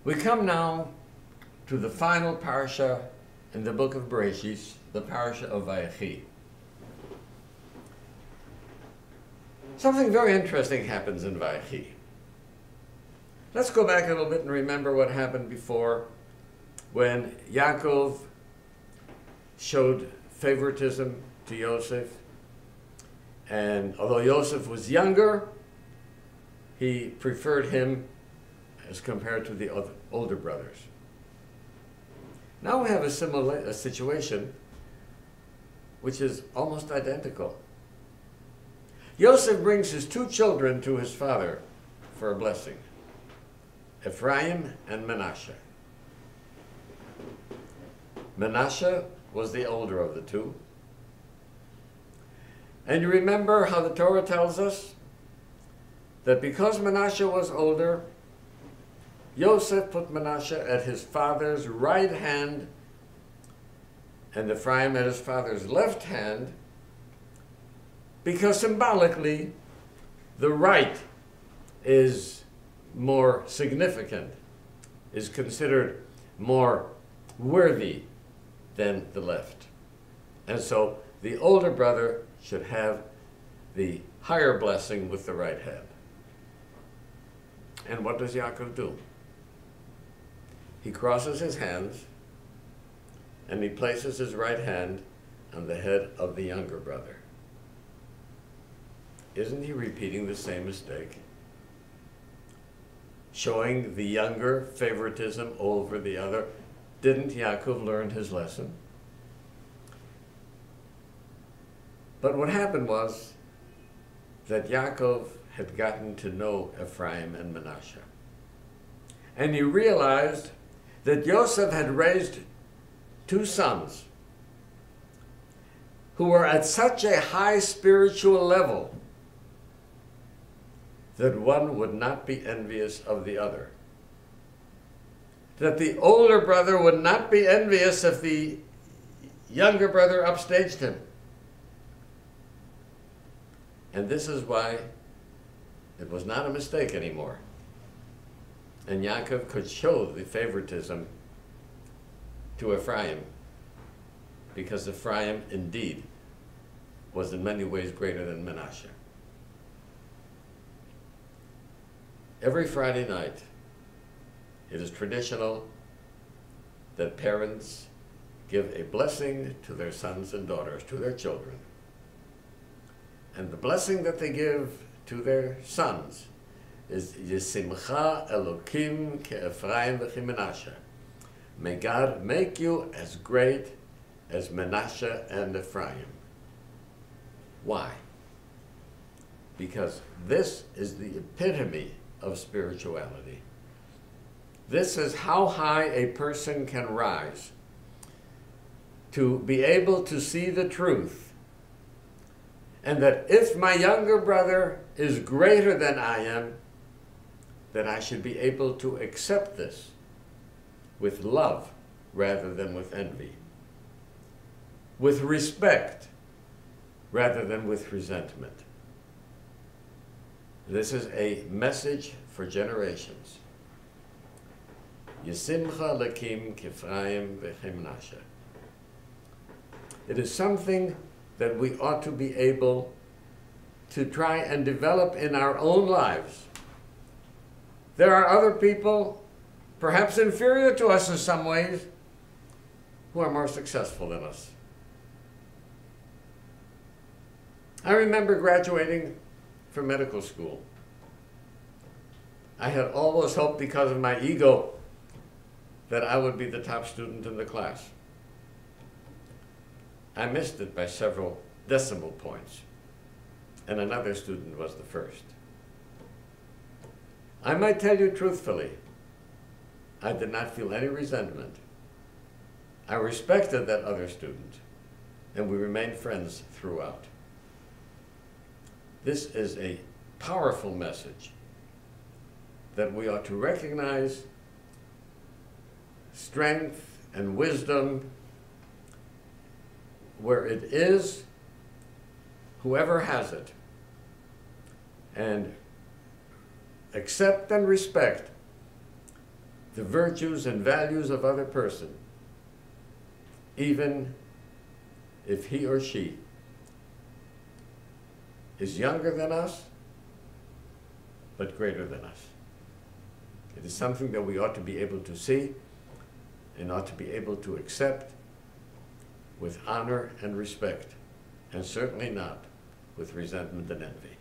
We come now to the final parsha in the book of Bereshit, the parsha of Vayechi. Something very interesting happens in Vayechi. Let's go back a little bit and remember what happened before when Yaakov showed favoritism to Yosef. And although Yosef was younger, he preferred him as compared to the other older brothers. Now we have a situation which is almost identical. Yosef brings his two children to his father for a blessing, Ephraim and Manasseh. Manasseh was the older of the two. And you remember how the Torah tells us that because Manasseh was older, Yosef put Manasseh at his father's right hand and Ephraim at his father's left hand, because symbolically the right is more significant, is considered more worthy than the left. And so the older brother should have the higher blessing with the right hand. And what does Yaakov do? He crosses his hands and he places his right hand on the head of the younger brother. Isn't he repeating the same mistake? Showing the younger favoritism over the other. Didn't Yaakov learn his lesson? But what happened was that Yaakov had gotten to know Ephraim and Manasseh. And he realized that Yosef had raised two sons who were at such a high spiritual level that one would not be envious of the other. That the older brother would not be envious if the younger brother upstaged him. And this is why it was not a mistake anymore. And Yaakov could show the favoritism to Ephraim, because Ephraim indeed was in many ways greater than Manasseh. Every Friday night, it is traditional that parents give a blessing to their sons and daughters, to their children. And the blessing that they give to their sons is Yisimcha Elokim ke'Ephraim v'chiManasseh. May God make you as great as Manasseh and Ephraim. Why? Because this is the epitome of spirituality. This is how high a person can rise to be able to see the truth, and that if my younger brother is greater than I am, then I should be able to accept this with love rather than with envy, with respect rather than with resentment. This is a message for generations. Yisimcha Lakim K'Ephraim v'chiManasseh. It is something that we ought to be able to try and develop in our own lives. There are other people, perhaps inferior to us in some ways, who are more successful than us. I remember graduating from medical school. I had always hoped, because of my ego, that I would be the top student in the class. I missed it by several decimal points, and another student was the first. I might tell you truthfully, I did not feel any resentment. I respected that other student, and we remained friends throughout. This is a powerful message that we ought to recognize strength and wisdom where it is, whoever has it, and accept and respect the virtues and values of other person, even if he or she is younger than us, but greater than us. It is something that we ought to be able to see and ought to be able to accept with honor and respect, and certainly not with resentment and envy.